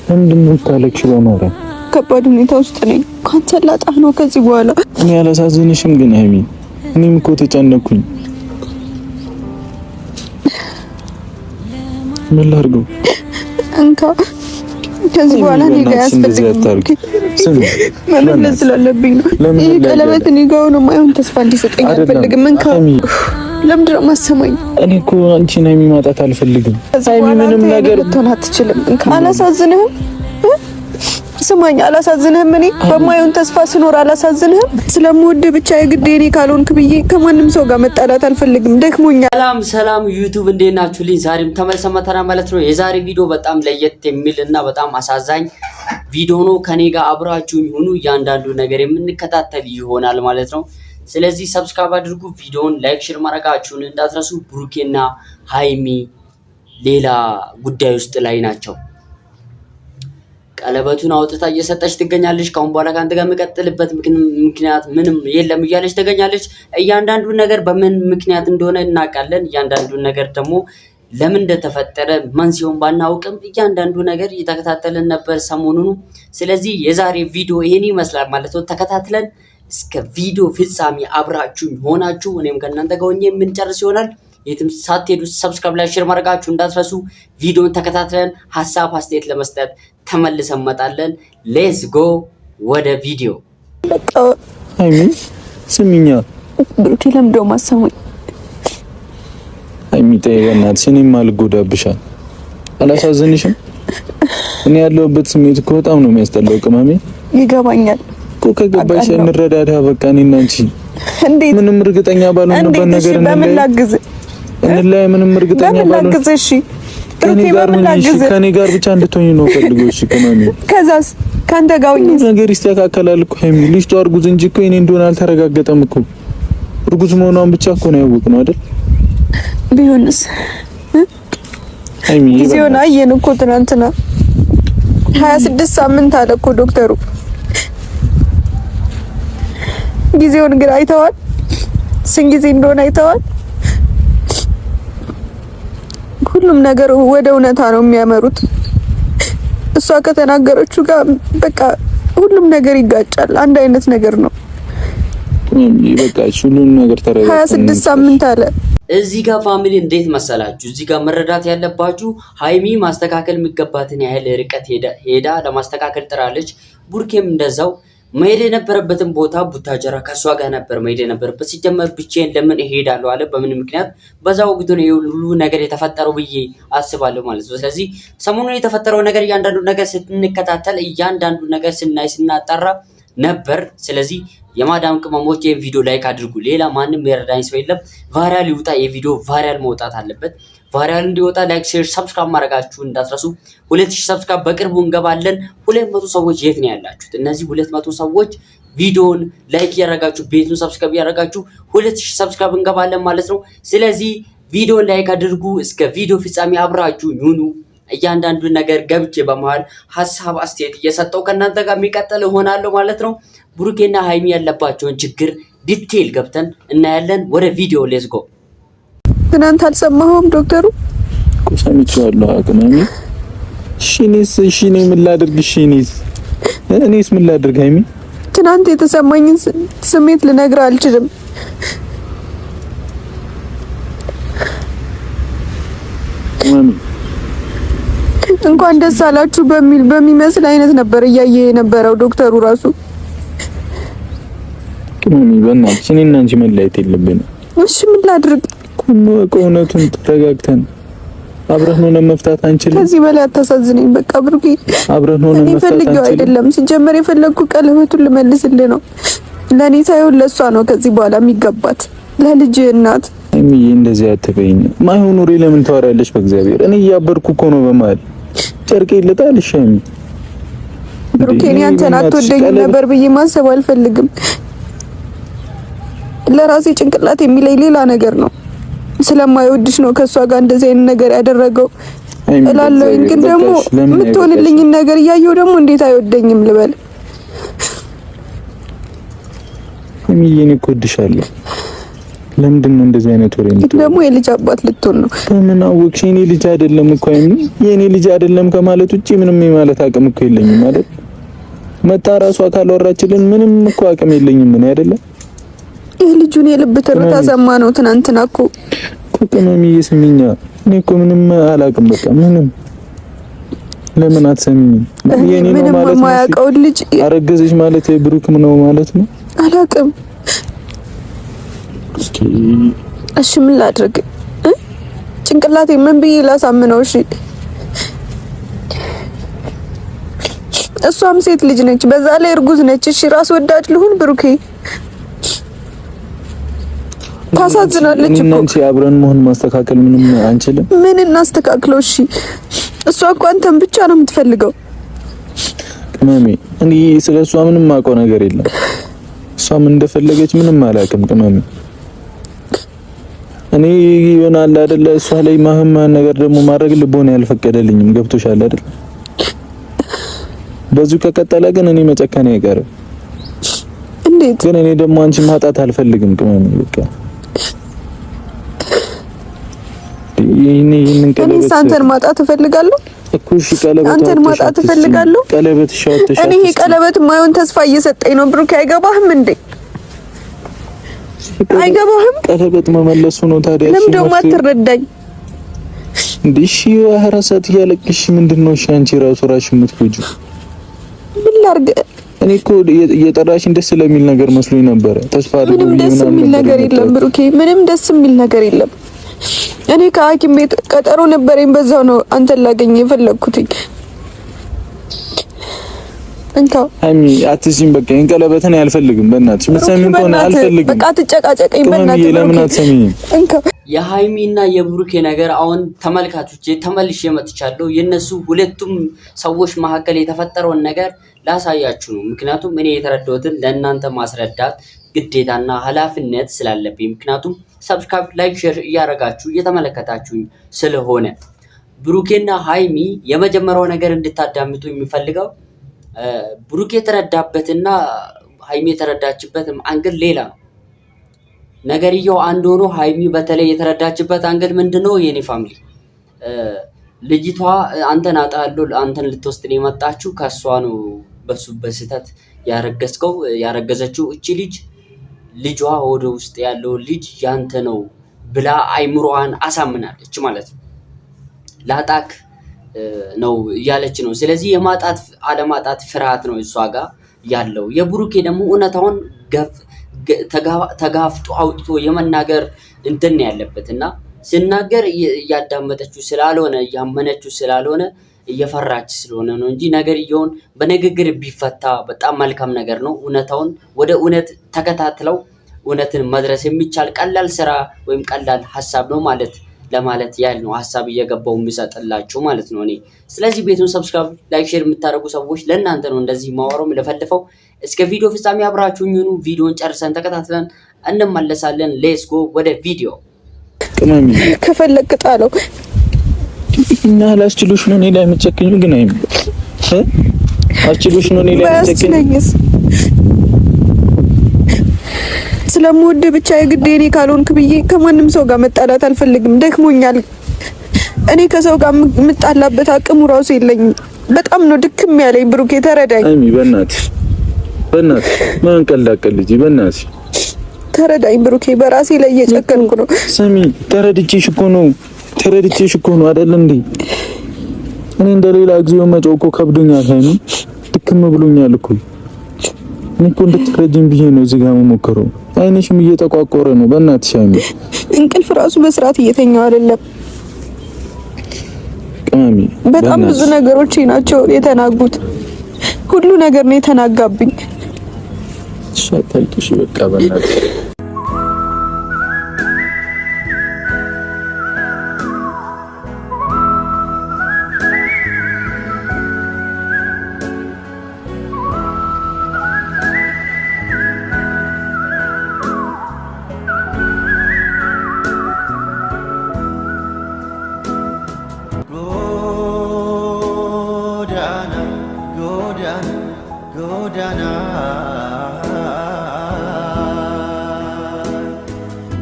ምንድነው ታለቅሽ? በማርያም ከባድ ሁኔታ ውስጥ ነኝ። ካንተ ላጣህ ነው ከዚህ በኋላ። እኔ አላሳዝንሽም ግን ሀይሚ፣ እኔም እኮ ተጨነኩኝ። ምን ላድርገው? እንካ ከዚህ በኋላ እኔ ጋር ያስፈልጋል። መመለስ ስላለብኝ ነው። ይሄ ቀለበት እኔ ጋር ነው። ማይሆን ተስፋ እንዲሰጠኝ አልፈልግም። እንካ ለምንድን ነው የማሰማኝ? እኔ እኮ አንቺን ሀይሚ ማጣት አልፈልግም። ሀይሚ ምንም ነገር ልትሆን አትችልም። እንካ አላሳዝንህም? ስማኝ፣ አላሳዝንህም? እኔ በማይሆን ተስፋ ስኖር አላሳዝንህም? ስለምወድህ ብቻ የግድ እኔ ካልሆንክ ብዬ ከማንም ሰው ጋር መጣላት አልፈልግም። ደክሞኛል። ሰላም ዩቲዩብ እንዴት ናችሁልኝ? ዛሬም ተመልሰን መተናል ማለት ነው። የዛሬ ቪዲዮ በጣም ለየት የሚል እና በጣም አሳዛኝ ቪዲዮ ነው። ከኔ ጋር አብራችሁኝ ሁኑ። እያንዳንዱ ነገር የምንከታተል ይሆናል ማለት ነው። ስለዚህ ሰብስክራይብ አድርጉ፣ ቪዲዮውን ላይክ፣ ሼር ማድረጋችሁን እንዳትረሱ። ብሩኬና ሀይሚ ሌላ ጉዳይ ውስጥ ላይ ናቸው። ቀለበቱን አውጥታ እየሰጠች ትገኛለች። ካሁን በኋላ ካንተ ጋር የምቀጥልበት ምክንያት ምንም የለም እያለች ትገኛለች። እያንዳንዱን ነገር በምን ምክንያት እንደሆነ እናውቃለን። እያንዳንዱን ነገር ደግሞ ለምን እንደተፈጠረ መንስኤውን ባናውቅም እያንዳንዱ ነገር እየተከታተልን ነበር ሰሞኑን። ስለዚህ የዛሬ ቪዲዮ ይሄን ይመስላል ማለት ነው። ተከታትለን እስከ ቪዲዮ ፍጻሜ አብራችሁኝ ሆናችሁ እኔም ከእናንተ ጋር ሆኜ የምንጨርስ ይሆናል። የትም ሳትሄዱ ሰብስክራይብ ላይ ሼር ማድረጋችሁ እንዳትረሱ። ቪዲዮን ተከታትለን ሐሳብ አስተያየት ለመስጠት ተመልሰን መጣለን። ሌትስ ጎ ወደ ቪዲዮ። ሀይሚ ስሚኛ፣ ብሩኬ ለምደው ማሰሙኝ። ሀይሚ ተይ በእናትሽ፣ እኔም አልጎዳብሻል። አላሳዝንሽም? እኔ ያለሁበት ስሜት እኮ በጣም ነው የሚያስጠላው። ቅመሜ ይገባኛል እኮ ከገባሽ እንረዳዳ በቃ። እኔና አንቺ እንዴት ምንም እርግጠኛ ባልሆንበት ነገር በምን ላግዝ? እንላይ ምንም እርግጠኛ ባልሆን እሺ ከኔ ጋር ብቻ እንድትሆኚ ነው ፈልገው። እሺ ከማን ከዛስ ካንተ ጋር ሆኜ ነገር ይስተካከላል እኮ ሀይሚ። ልጅቷ እርጉዝ እንጂ እኮ እኔ እንደሆነ አልተረጋገጠም እኮ። እርጉዝ መሆኗን ብቻ እኮ ነው ያወቅነው አይደል? ቢሆንስ ሀይሚ ጊዜውን አየን እኮ ትናንትና 26 ሳምንት አለ እኮ ዶክተሩ። ጊዜውን ግን አይተዋል? ስንት ጊዜ እንደሆነ አይተዋል? ሁሉም ነገር ወደ እውነታ ነው የሚያመሩት። እሷ ከተናገረችው ጋር በቃ ሁሉም ነገር ይጋጫል። አንድ አይነት ነገር ነው። በቃ ሁሉም ነገር ተረጋግጧል። 26 ሳምንት አለ። እዚህ ጋር ፋሚሊ እንዴት መሰላችሁ? እዚህ ጋር መረዳት ያለባችሁ ሀይሚ ማስተካከል የሚገባትን ያህል ርቀት ሄዳ ለማስተካከል ጥራለች። ቡርኬም እንደዛው መሄድ የነበረበትን ቦታ ቡታጀራ ከሷ ጋር ነበር መሄድ የነበረበት። ሲጀመር ብቻዬን ለምን እሄዳለሁ አለ። በምን ምክንያት? በዛ ወቅት ነው ሁሉ ነገር የተፈጠረው ብዬ አስባለሁ ማለት ነው። ስለዚህ ሰሞኑን የተፈጠረው ነገር እያንዳንዱ ነገር ስንከታተል፣ እያንዳንዱ ነገር ስናይ ስናጣራ ነበር። ስለዚህ የማዳም ቅመሞች ይሄን ቪዲዮ ላይክ አድርጉ። ሌላ ማንም የረዳኝ ሰው የለም። ቫይራል ይውጣ፣ የቪዲዮ ቫይራል መውጣት አለበት። ቫይራል እንዲወጣ ላይክ፣ ሼር፣ ሰብስክራይብ ማድረጋችሁ እንዳትረሱ። 2000 ሰብስክራይብ በቅርቡ እንገባለን። 200 ሰዎች የት ነው ያላችሁት? እነዚህ 200 ሰዎች ቪዲዮን ላይክ ያደረጋችሁ፣ ቤቱን ሰብስክራይብ ያደረጋችሁ 2000 ሰብስክራይብ እንገባለን ማለት ነው። ስለዚህ ቪዲዮን ላይክ አድርጉ። እስከ ቪዲዮ ፍጻሜ አብራችሁ ሁኑ። እያንዳንዱ ነገር ገብቼ በመሃል ሐሳብ አስተያየት እየሰጠው ከእናንተ ጋር የሚቀጥል እሆናለሁ ማለት ነው። ብሩኬና ሀይሚ ያለባቸውን ችግር ዲቴል ገብተን እናያለን። ወደ ቪዲዮ ሌትስ ጎ። ትናንት አልሰማኸውም? ዶክተሩ ሰምቼዋለሁ። አቅማሚ እሺ እኔ ምን ላድርግ? እኔስ ምን ላድርግ? ሀይሚ ትናንት የተሰማኝን ስሜት ልነግርህ አልችልም። ማሚ እንኳን ደስ አላችሁ በሚመስል አይነት ነበር እያየ የነበረው ዶክተሩ ራሱ። ማሚ በእናትሽ እኔና አንቺ መለያየት የለብንም። እሺ ምን ላድርግ? እውነቱን ተረጋግተን አብረን ሆነን መፍታት አንችልም? ከዚህ በላይ አታሳዝነኝ በቃ ብሩኬ። አብረን ሆነን መፍታት አንችልም? ፈልጌው አይደለም። ሲጀመር የፈለግኩ ቀለበቱን ልመልስልህ ነው። ለኔ ሳይሆን ለሷ ነው ከዚህ በኋላ የሚገባት፣ ለልጅ እናት። እሚዬ እንደዚህ አትበይኝ። ማይሆን ወሬ ለምን ታወራለሽ? በእግዚአብሔር እኔ እያበርኩ እኮ ነው በመሀል ጨርቄ ልጣልሽ። ብሩኬ እኔ አንተን አትወደኝም ነበር ብዬ ማሰብ አልፈልግም። ለራሴ ጭንቅላት የሚለኝ ሌላ ነገር ነው። ስለማይወድሽ ነው ከሷ ጋር እንደዚህ አይነት ነገር ያደረገው እላለሁ። ግን ደግሞ የምትሆንልኝ ነገር እያየሁ ደግሞ እንዴት አይወደኝም ልበል? እሚዬ እኔ እኮ እወድሻለሁ። ለምንድን ነው እንደዚህ አይነት ወሬ ነው? ደግሞ የልጅ አባት ልትሆን ነው። በምን አወቅሽ? የኔ ልጅ አይደለም እኮ የኔ ልጅ አይደለም ከማለት ውጪ ምንም የማለት አቅም እኮ የለኝም ማለት መጣ ራሷ ካላወራችልን ምንም እኮ አቅም የለኝም ምን አይደለም። የልጁን የልብ ትርታ ሰማ ነው ትናንትና እኮ ቅመሚ ይስሚኛ። እኔ እኮ ምንም አላቅም በቃ ምንም። ለምን አትሰሚኝ? የኔ ነው ማለት ማያውቀው ልጅ አረገዘሽ ማለት የብሩክም ነው ማለት ነው። አላቅም። እሺ ምን ላድርግ? ጭንቅላቴ ምን ብዬ ላሳምነው? እሺ እሷም ሴት ልጅ ነች፣ በዛ ላይ እርጉዝ ነች። እሺ ራስ ወዳድ ልሁን ብሩኬ? ታሳዝናለች እኮ። እናንቺ አብረን መሆን ማስተካከል ምንም አንችልም። ምን እናስተካክለው? እሺ እሷ እኮ አንተን ብቻ ነው የምትፈልገው። ቅመሜ እኔ ስለሷ ምንም ማውቀው ነገር የለም። እሷም እንደፈለገች ምንም አላውቅም ቅመሜ። እኔ ይሆናል አይደለ እሷ ላይ ማህማ ነገር ደግሞ ማድረግ ልቦና ያልፈቀደልኝም። ገብቶሻል አይደል? በዚሁ ከቀጠለ ግን እኔ መጨከኔ አይቀርም። እንዴት ግን እኔ ደግሞ አንቺ ማጣት አልፈልግም ቅመሜ በቃ ይሄንን ቀለበት አንተን ማጣት እፈልጋለሁ እኮ። እሺ ቀለበት አንተን ማጣት እፈልጋለሁ። ቀለበት ሻውተሽ እኔ ይሄ ቀለበት ማይሆን ተስፋ እየሰጠኝ ነው ብሩክ። አይገባህም እንዴ? አይገባህም? ቀለበት መመለሱ ነው ታዲያ። ለምን ደግሞ አትረዳኝ እንዴ? እሺ ራስህ እያለቅሽ ምንድነው? እሺ አንቺ ራስሽ የምትጎጂው ምን ላድርግ? እኔ እኮ እየጠራሽኝ ደስ ስለሚል ነገር መስሎኝ ነበር። ተስፋ አድርጎ ምንም ደስ የሚል ነገር የለም ብሩኬ፣ ምንም ደስ የሚል ነገር የለም። እኔ ከሐኪም ቤት ቀጠሮ ነበረኝ፣ በዛው ነው አንተን ላገኝ የፈለኩት። እንካ አሚ አትዚም በቃ እንቀለበተን አልፈልግም። በእናትሽ ምትሰሚኝ ከሆነ አልፈልግም። በቃ ትጨቃጨቀኝ በእናትሽ። ለምን አትሰሚኝ? እንካ የሃይሚና የብሩኬ ነገር አሁን ተመልካቾች ተመልሼ መጥቻለሁ። የነሱ ሁለቱም ሰዎች መካከል የተፈጠረውን ነገር ላሳያችሁ ነው። ምክንያቱም እኔ የተረዳሁትን ለእናንተ ማስረዳት ግዴታና ኃላፊነት ስላለብኝ፣ ምክንያቱም ሰብስክራይብ፣ ላይክ፣ ሼር እያደረጋችሁ እየተመለከታችሁኝ ስለሆነ ብሩኬና ሃይሚ የመጀመሪያው ነገር እንድታዳምጡ የሚፈልገው ብሩኬ የተረዳበትና ሃይሚ የተረዳችበት አንግል ሌላ ነው። ነገርየው አንድ ሆኖ ሃይሚ በተለይ የተረዳችበት አንግል ምንድነው? የኔ ፋሚሊ ልጅቷ አንተን አጣለው አንተን ልትወስድ የመጣችው ከሷ ነው። በሱ በስህተት ያረገዘችው እቺ ልጇ ወደ ውስጥ ያለው ልጅ ያንተ ነው ብላ አይምሮዋን አሳምናለች ማለት ነው። ላጣክ ነው እያለች ነው። ስለዚህ የማጣት አለማጣት ፍርሃት ነው እሷ ጋር ያለው። የብሩኬ ደግሞ እውነታውን ተጋፍጦ አውጥቶ የመናገር እንትን ያለበት እና ሲናገር እያዳመጠችው ስላልሆነ እያመነችው ስላልሆነ እየፈራች ስለሆነ ነው እንጂ ነገርየውን በንግግር ቢፈታ በጣም መልካም ነገር ነው። እውነታውን ወደ እውነት ተከታትለው እውነትን መድረስ የሚቻል ቀላል ስራ ወይም ቀላል ሐሳብ ነው ለማለት ያህል ነው ሐሳብ እየገባው የሚሰጥላችሁ ማለት ነው እኔ። ስለዚህ ቤቱን ሰብስክራይብ፣ ላይክ፣ ሼር የምታደርጉ ሰዎች ለእናንተ ነው እንደዚህ ማወራው ለፈልፈው። እስከ ቪዲዮ ፍጻሜ አብራችሁኝ ሁኑ። ቪዲዮን ጨርሰን ተከታትለን እንመለሳለን። ሌትስ ጎ ወደ ቪዲዮ። ቅመሚ ከፈለክ ጣለው እና ላስችሉሽ ነው እኔ ላይ የምትጨክኙ ግን አስችሉሽ ነው እኔ ላይ የምትጨክኙ። ስለምወድ ብቻ የግድ እኔ ካልሆንክ ብዬ ከማንም ሰው ጋር መጣላት አልፈልግም። ደክሞኛል። እኔ ከሰው ጋር የምጣላበት አቅሙ ራሱ የለኝም። በጣም ነው ድክም ያለኝ። ብሩኬ ተረዳኝ። አይሚ በእናትሽ ማን ቀላቀል ልጅ በእናትሽ ተረዳኝ ብሩኬ። በራሴ ላይ እየጨከንኩ ነው። ሰሚ ተረድቼሽ እኮ ነው አይደል እንዴ? እኔ እንደሌላ ጊዜው መጮህ እኮ ከብዶኛል። ሃይሚ ድክም ብሎኛል እኮ። እኔ እኮ እንድትረጂኝ ብዬ ነው እዚህ ጋር የምሞክረው። አይንሽም እየተቋቆረ ነው። በእናትሽ ሃይሚ እንቅልፍ ራሱ መስራት እየተኛው አይደለም። ቅመሚ በጣም ብዙ ነገሮች ናቸው የተናጉት። ሁሉ ነገር ነው የተናጋብኝ። ሻታልኩሽ በቃ በእናትሽ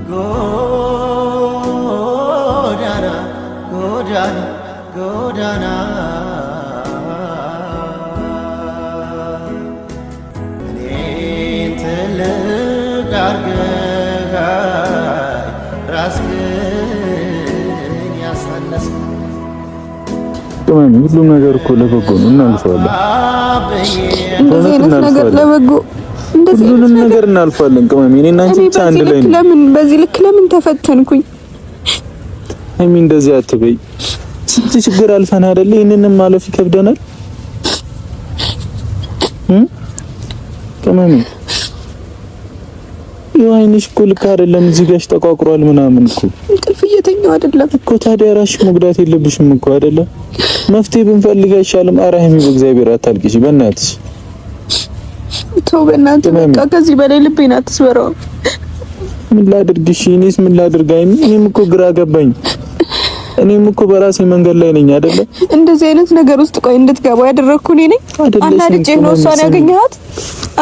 Go ጎዳና እኔን ትልቅ አድርገህ ራስህን ያሳነስ ሁሉም ነገር እኮ ለበጎ ነው። እናልፈዋለን። እንደዚህ አይነት ነገር ለበጎ ሁሉንም ነገር እናልፋለን። ቅመም እኔና አንቺ ብቻ አንድ ላይ ነው። ለምን በዚህ ልክ ለምን ተፈተንኩኝ? አይሚ እንደዚህ አትበይ። ስንት ችግር አልፈን አይደል? ይሄንንም ማለፍ ይከብደናል። ቅመም አይንሽ እኮ ልክ አይደለም። እዚህ ጋር ተቋቁሯል ምናምን እኮ እንቅልፍ እየተኛው አይደለም እኮ። ታዲያ ራስሽ መጉዳት የለብሽም እኮ አይደለም። መፍትሄ ብንፈልግ አይሻልም? ኧረ ሀይሚ በእግዚአብሔር አታልቅሽ በእናትሽ። ተው በእናትህ በቃ ከዚህ በላይ ልቤን አትስበረው። ምን ላድርግሽ? እኔስ ምን ላድርግ? ሀይሚ እኔም እኮ ግራ ገባኝ። እኔም እኮ በራሴ መንገድ ላይ ነኝ አይደለ? እንደዚህ አይነት ነገር ውስጥ ቆይ እንድትገባ ያደረኩ እኔ ነኝ። አናድጄ ነው እሷን ያገኘሃት?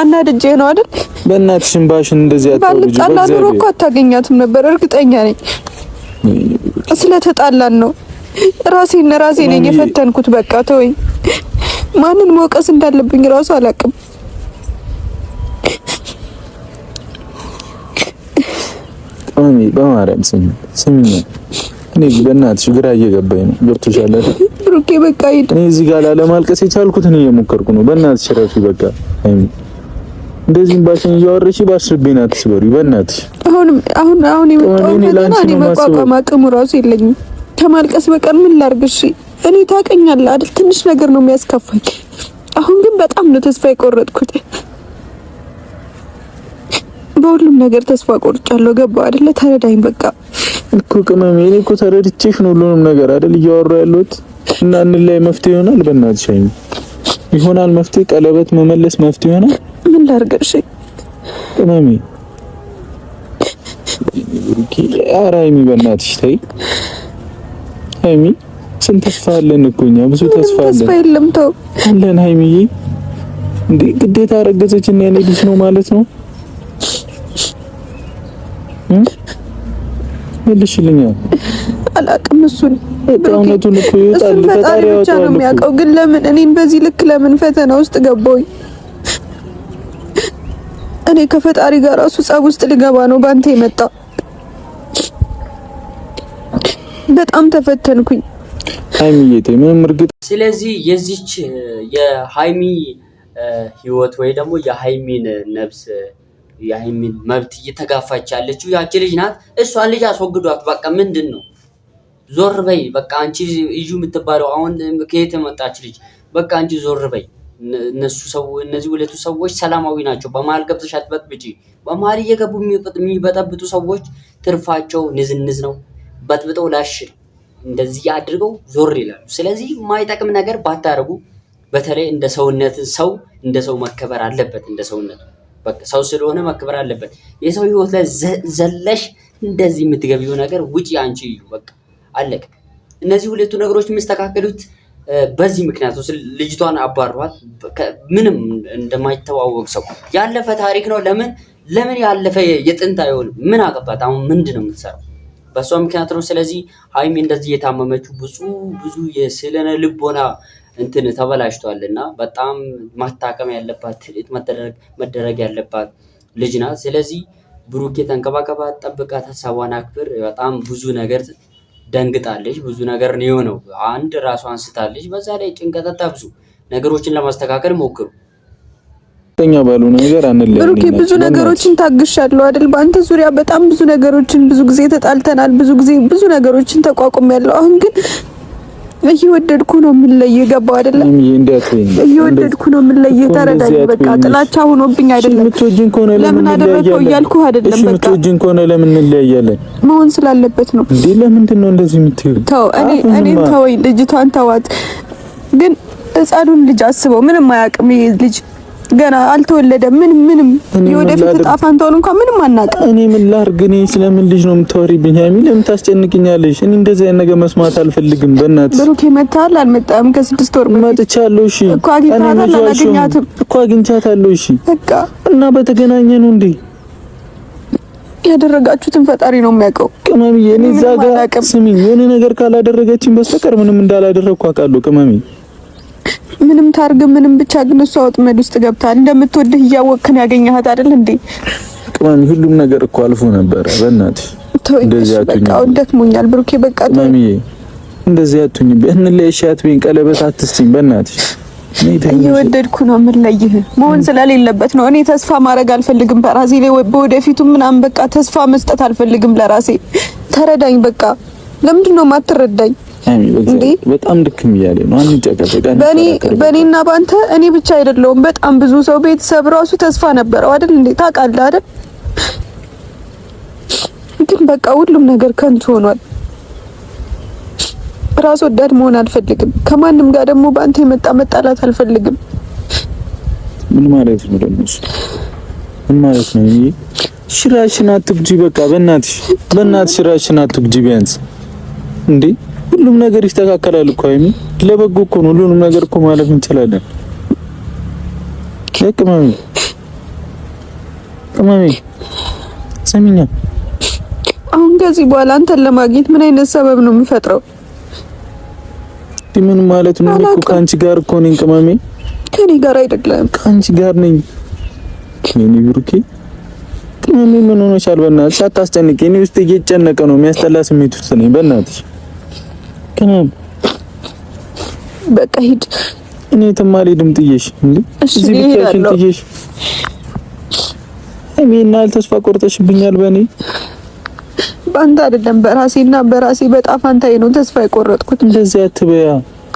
አናድጄ ነው አይደል? በእናትሽ ባሽን እንደዚህ አትወርጂ። ባልጣላን እኮ አታገኛትም ነበር፣ እርግጠኛ ነኝ። ስለተጣላን ነው። ራሴ ነኝ የፈተንኩት። በቃ ተወኝ። ማንን መውቀስ እንዳለብኝ ራሱ አላውቅም። አሚ በማርያም ስሚኝ። እኔ በእናትሽ ግራ እየገባኝ ነው። ገብቶሻል አይደል? ብሩኬ በቃ ሂድ። እኔ እዚህ ጋር ላለማልቀስ የቻልኩት እኔ እየሞከርኩ ነው። በእናትሽ ረፊ በቃ አይሚ እንደዚህ ባሽን እያወረሽ ባስርቤና አትስበሪ በእናትሽ። አሁን የመጣው ነገር እኔ መቋቋም አቅሙ ራሱ የለኝም። ከማልቀስ በቀር ምን ላድርግሽ? እኔ ታውቀኛለህ አይደል? ትንሽ ነገር ነው የሚያስከፋኝ። አሁን ግን በጣም ነው ተስፋ የቆረጥኩት። በሁሉም ነገር ተስፋ ቆርጫለሁ። ገባ አይደለ? ተረዳኝ በቃ እኮ ቅመሜ። እኔ እኮ ተረድቼሽ ነው ሁሉንም ነገር አይደል እያወራሁ ያለሁት። እና እንላይ መፍትሄ ይሆናል። በእናትሽ አይሚ ይሆናል መፍትሄ። ቀለበት መመለስ መፍትሄ ይሆናል። ምን ላድርግሽ ቅመሜ? ኧረ ሀይሚ በእናትሽ ተይ። ሀይሚ ስንት ተስፋ አለን እኮ እኛ፣ ብዙ ተስፋ አለን። ተስፋ የለም ተው አለን ሀይሚዬ። እንዴ ግዴታ አረገዘች እና የኔ ልጅ ነው ማለት ነው? መልሽልኛል። አላቅም እሱን እውነቱን እኮ ይወጣል። ፈጣሪ ብቻ ነው የሚያውቀው። ግን ለምን እኔን በዚህ ልክ ለምን ፈተና ውስጥ ገባሁኝ? እኔ ከፈጣሪ ጋር ራሱ ጸብ ውስጥ ልገባ ነው ባንተ የመጣ። በጣም ተፈተንኩኝ ሀይሚዬ። ምንም እርግጥ ስለዚህ የዚች የሀይሚ ህይወት ወይ ደግሞ የሀይሚን ነፍስ የሀይሚን መብት እየተጋፋች ያለችው ያቺ ልጅ ናት። እሷን ልጅ አስወግዷት በቃ። ምንድን ነው ዞር በይ በቃ። አንቺ እዩ የምትባለው አሁን ከየት የመጣች ልጅ? በቃ አንቺ ዞር በይ። እነዚህ ሁለቱ ሰዎች ሰላማዊ ናቸው። በመሀል ገብተሽ አትበጥብጪ። በመሀል እየገቡ የሚበጠብጡ ሰዎች ትርፋቸው ንዝንዝ ነው። በጥብጠው ላሽል እንደዚህ አድርገው ዞር ይላሉ። ስለዚህ የማይጠቅም ነገር ባታረጉ። በተለይ እንደ ሰውነት ሰው እንደ ሰው መከበር አለበት። እንደ ሰውነት በቃ ሰው ስለሆነ መከበር አለበት። የሰው ህይወት ላይ ዘለሽ እንደዚህ የምትገቢው ነገር ውጪ። አንቺ እዩ በቃ አለቀ። እነዚህ ሁለቱ ነገሮች የሚስተካከሉት በዚህ ምክንያት ነው። ልጅቷን አባሯት ምንም እንደማይተዋወቅ ሰው። ያለፈ ታሪክ ነው። ለምን ያለፈ የጥንት አይሆንም? ምን አገባት? አሁን ምንድን ነው የምትሰራው? በሷ ምክንያት ነው። ስለዚህ ሀይሚ እንደዚህ የታመመችው ብዙ የስነ ልቦና እንትን ተበላሽቷልና በጣም ማታከም ያለባት ትሪት መደረግ ያለባት ልጅ ናት። ስለዚህ ብሩኬ ተንከባከባት፣ ጠብቃት፣ ሀሳቧን አክብር። በጣም ብዙ ነገር ደንግጣለች። ብዙ ነገር ነው የሆነው። አንድ ራሷን ስታለች። በዛ ላይ ጭንቀት ብዙ ነገሮችን ለማስተካከል ሞክሩ። ተኛ ባሉ ነገር አንለኝ። ብሩኬ ብዙ ነገሮችን ታግሻለሁ አይደል? በአንተ ዙሪያ በጣም ብዙ ነገሮችን ብዙ ጊዜ ተጣልተናል። ብዙ ነገሮችን ተቋቁሜያለሁ። አሁን ግን እየወደድኩ ነው የምንለየው። ገባው አይደለ? እየወደድኩ ነው የምንለየው። ተረዳኝ በቃ። ጥላቻ ሆኖብኝ አይደለም። የምትወጂኝ ከሆነ ለምን አደረከው እያልኩ አይደለም። በቃ የምትወጂኝ ከሆነ ለምን እንለያያለን? መሆን ስላለበት ነው እንዴ? ለምንድን ነው እንደዚህ የምትይው? ተው፣ እኔ ተወኝ። ልጅቷን ተዋት። ግን ሕፃኑን ልጅ አስበው። ምንም አያውቅም ይሄ ልጅ ገና አልተወለደም። ምንም የወደፊት ዕጣ ፈንታውን እንኳን ምንም አናውቅም። እኔ ምን ላድርግ? እኔ ስለምን ልጅ ነው የምታወሪብኝ? ሀይሚ ለምን ታስጨንቅኛለሽ? እኔ እንደዚህ አይነት ነገር መስማት አልፈልግም። በእናትሽ ብሩኬ መታል አልመጣም? ከ6 ወር በፊት መጥቻለሁ። እሺ እኮ አግኝቻታለሁ። እሺ በቃ እና በተገናኘ ነው እንዴ? ያደረጋችሁትን ፈጣሪ ነው የሚያውቀው። ቅመሚ እኔ እዛ ጋር ስሚኝ፣ የሆነ ነገር ካላደረገችኝ በስተቀር ምንም እንዳላደረግኩ አውቃለሁ። ቅመሚ ምንም ታርግ ምንም፣ ብቻ ግን እሷ ወጥመድ ውስጥ ገብታ እንደምትወድህ እያወቅን ያገኘሃት አይደል እንዴ? ቅመሚ ሁሉም ነገር እኮ አልፎ ነበረ። በእናትሽ እንደዚህ አትሁኝ። በቃ ደክሞኛል ብሩኬ። በቃ ቅመሚ እንደዚህ አትሁኝ። እንለያሻት ቢን ቀለበት አትስጪኝ በእናትሽ። እየወደድኩ ነው የምለይህ መሆን ስለሌለበት ነው። እኔ ተስፋ ማድረግ አልፈልግም በራሴ ላይ በወደፊቱ ምናምን በቃ ተስፋ መስጠት አልፈልግም ለራሴ። ተረዳኝ በቃ። ለምንድን ነው የማትረዳኝ? በጣም ድክም እያለ ነው። አንጨቀጨቀን በእኔና ባንተ እኔ ብቻ አይደለሁም፣ በጣም ብዙ ሰው ቤተሰብ ራሱ ተስፋ ነበረው አይደል እንዴ? ታውቃለህ አይደል? ግን በቃ ሁሉም ነገር ከንቱ ሆኗል። ራስ ወዳድ መሆን አልፈልግም። ከማንም ጋር ደግሞ ባንተ የመጣ መጣላት አልፈልግም። ምን ማለት ነው ደግሞ? ምን ማለት ነው? ሽራሽን አትጉጂ በቃ በእናትሽ ሽራሽን አትጉጂ ቢያንስ እንዴ። ሁሉም ነገር ይስተካከላል እኮ አይሚ። ለበጎ እኮ ነው። ሁሉንም ነገር እኮ ማለፍ እንችላለን። ቅመሚ ሰሚኛ። አሁን ከዚህ በኋላ አንተን ለማግኘት ምን አይነት ሰበብ ነው የሚፈጥረው? ምን ማለት ነው? እኮ ካንቺ ጋር እኮ ነኝ ቅመሜ። ከኔ ጋር አይደለም፣ ካንቺ ጋር ነኝ። ከኔ ብሩኬ ቅመሜ ምን ሆነሻል? በእናትሽ አታስጨንቂ። እኔ ውስጥ እየተጨነቀ ነው። የሚያስጠላ ስሜት ውስጥ ነኝ። በእናትሽ ቅመም በቃ ሂድ። እኔ ተማሪ ድምጥዬሽ እንዴ እዚህ ብቻሽን ጥዬሽ እኔና ተስፋ ቆርጠሽብኛል። በእኔ ባንተ አይደለም በራሴ በጣፋንታዬ ነው ተስፋ የቆረጥኩት። እንደዚህ አትበያ።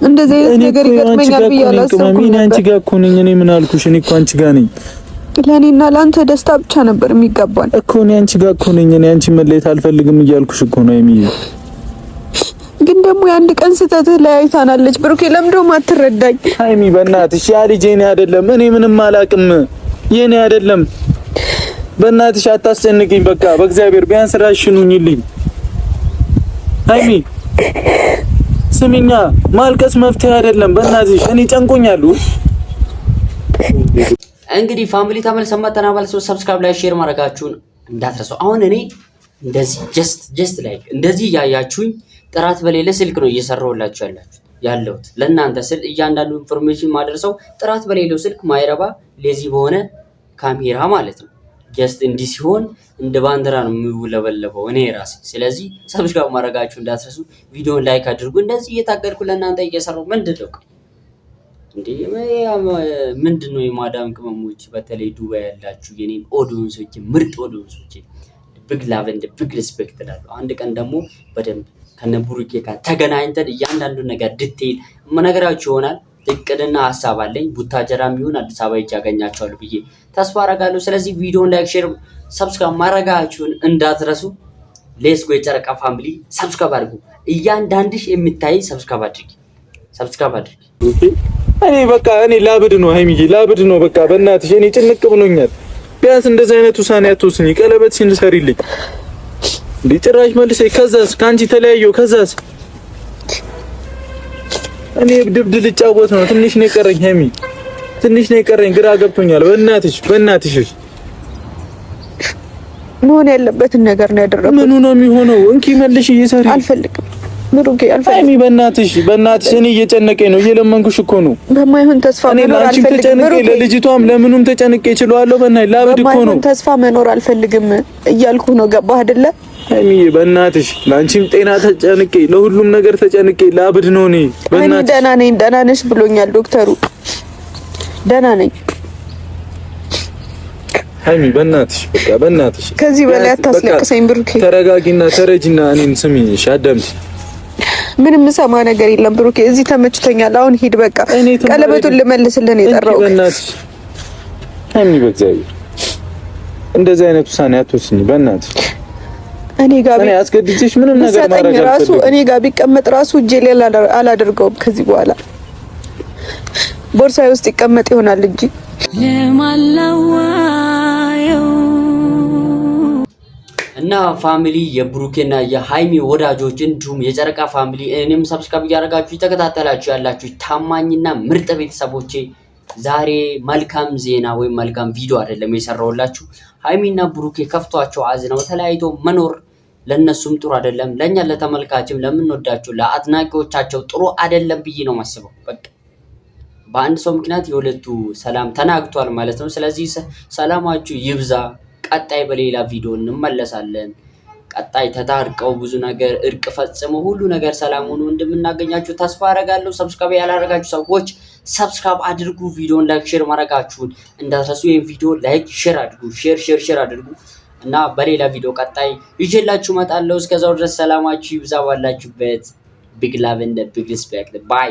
እንደዚህ ነገር ይገጥመኛል ብያለሁ። እኔ አንቺ ጋር እኮ ነኝ። እኔ ምን አልኩሽ? እኔ እኮ አንቺ ጋር ነኝ። ለኔና ላንተ ደስታ ብቻ ነበር የሚገባን እኮ። እኔ አንቺ ጋር እኮ ነኝ። እኔ አንቺ መለየት አልፈልግም እያልኩሽ እኮ ነው የሚይ። ግን ደግሞ የአንድ ቀን ስህተትህ ለያይታናለች ብሩኬ። ለምንድነው ማትረዳኝ? ሃይሚ በእናትሽ ያ ልጅ የኔ አይደለም። እኔ ምንም አላቅም። የኔ አይደለም። በእናትሽ አታስጨንቅኝ። በቃ በእግዚአብሔር ቢያንስ ራስሽን ሁኚልኝ። ሃይሚ ስሚኛ፣ ማልቀስ መፍትሄ አይደለም። በእናትሽ እኔ ጨንቆኛል። እንግዲህ ፋሚሊ ተመልሰን መጥተናል። ሰብስክራይብ ላይ ሼር ማድረጋችሁን እንዳትረሱ። አሁን እኔ እንደዚህ ጀስት ላይክ እንደዚህ እያያችሁኝ ጥራት በሌለ ስልክ ነው እየሰራሁላችሁ ያለሁት ለእናንተ ስል እያንዳንዱ ኢንፎርሜሽን ማድረሰው ጥራት በሌለው ስልክ ማይረባ ሌዚ በሆነ ካሜራ ማለት ነው። ጀስት እንዲህ ሲሆን እንደ ባንዲራ ነው የሚውለበለበው እኔ ራሴ። ስለዚህ ሰብስክራይብ ማድረጋችሁ እንዳትረሱ፣ ቪዲዮን ላይክ አድርጉ። እንደዚህ እየታገድኩ ለእናንተ እየሰራሁ ምንድነው የማዳም ቅመሞች በተለይ ዱባይ ያላችሁ የኔን ኦዲየንሶች፣ ምርጥ ኦዲየንሶች ቢግ ላቭ ኤንድ ቢግ ሪስፔክት እላለሁ። አንድ ቀን ደግሞ በደንብ ከነቡሩኬ ጋር ተገናኝተን እያንዳንዱ ነገር ዲቴይል መነገራችሁ ይሆናል። እቅድና ሐሳብ አለኝ። ቡታጀራም ይሁን አዲስ አበባ ሄጄ አገኛቸዋለሁ ብዬ ተስፋ አደርጋለሁ። ስለዚህ ቪዲዮን ላይክ፣ ሼር፣ ሰብስክራይብ ማድረጋችሁን እንዳትረሱ። ሌትስ ጎ የጨረቃ ፋሚሊ ሰብስክራይብ አድርጉ። እያንዳንድሽ የምታይ ሰብስክራይብ አድርጊ። እኔ በቃ ላብድ ነው ሃይሚዬ፣ ላብድ ነው በቃ። በእናትሽ እኔ ጭንቅ ብሎኛል። ቢያንስ እንደዚህ አይነት ውሳኔ አትወስኝ። ቀለበትሽን ሰሪልኝ እንዴ ጭራሽ መልሰይ። ከዛስ ካንቺ ተለያየው። ከዛስ እኔ ድብድብ ልጫወት ነው። ትንሽ ነው የቀረኝ ሃይሚ፣ ትንሽ ነው የቀረኝ። ግራ ገብቶኛል። በእናትሽ መሆን ያለበትን ነገር ነው ያደረኩት። ምኑ ነው የሚሆነው? እንኪ መልሽ እየሰሪ። አልፈልግም ብሩኬ፣ አልፈልግም ሃይሚ፣ በእናትሽ እኔ እየጨነቀኝ ነው። እየለመንኩሽ እኮ ነው። በማይሆን ተስፋ መኖር አልፈልግም ብሩኬ። ለልጅቷም ለምኑም ተጨንቄ እችላለሁ። በእናትሽ ላብድ እኮ ነው። በማይሆን ተስፋ መኖር አልፈልግም እያልኩ ነው። ገባህ አይደለ? ሃይሚ በእናትሽ ለአንቺም ጤና ተጨንቄ፣ ለሁሉም ነገር ተጨንቄ ላብድ ነው። እኔ በእናትሽ ደህና ነኝ። ደህና ነሽ ብሎኛል ዶክተሩ። ደህና ነኝ ሃይሚ፣ በእናትሽ በቃ በእናትሽ ከዚህ በላይ አታስለቅሰኝ ብሩኬ። ተረጋጊና ተረጂና እኔን ስሚኝ። እሺ አዳምጪ። ምንም ሰማ ነገር የለም ብሩኬ። እዚህ ተመችቶኛል። አሁን ሂድ በቃ። ቀለበቱን ልመልስልህ ነው የጠራው። በእናትሽ ሃይሚ፣ በእግዚአብሔር እንደዚህ አይነት ውሳኔ አትወስኝ በእናትሽ። እኔ አስገድጄሽ ምንም ነገር ማድረግ ራሱ እኔ ጋር ቢቀመጥ ራሱ እጄ ላይ አላደርገውም። ከዚህ በኋላ ቦርሳዬ ውስጥ ይቀመጥ ይሆናል እንጂ እና ፋሚሊ የብሩኬና የሃይሚ ወዳጆች እንዲሁም የጨረቃ ፋሚሊ እኔም ሰብስክራይብ እያደረጋችሁ ተከታተላችሁ ያላችሁ ታማኝና ምርጥ ቤተሰቦቼ ዛሬ መልካም ዜና ወይም መልካም ቪዲዮ አይደለም የሰራሁላችሁ። ሃይሚና ብሩኬ ከፍቷቸው አዝነው ተለያይቶ መኖር ለነሱም ጥሩ አይደለም፣ ለኛ ለተመልካችም ለምንወዳቸው ለአድናቂዎቻቸው ጥሩ አይደለም ብዬ ነው ማስበው። በቃ በአንድ ሰው ምክንያት የሁለቱ ሰላም ተናግቷል ማለት ነው። ስለዚህ ሰላማችሁ ይብዛ። ቀጣይ በሌላ ቪዲዮ እንመለሳለን። ቀጣይ ተታርቀው ብዙ ነገር እርቅ ፈጽመው ሁሉ ነገር ሰላም ሆኖ እንደምናገኛችሁ ተስፋ አደርጋለሁ። ሰብስክራይብ ያላደረጋችሁ ሰዎች ሰብስክራይብ አድርጉ። ቪዲዮን ላይክ ሼር ማድረጋችሁን እንዳትረሱ። ይሄን ቪዲዮ ላይክ ሼር አድርጉ፣ ሼር አድርጉ እና በሌላ ቪዲዮ ቀጣይ ይዤላችሁ እመጣለሁ። እስከዛው ድረስ ሰላማችሁ ይብዛ ባላችሁበት። ቢግ ላቭ ኤንድ ቢግ ሪስፔክት ባይ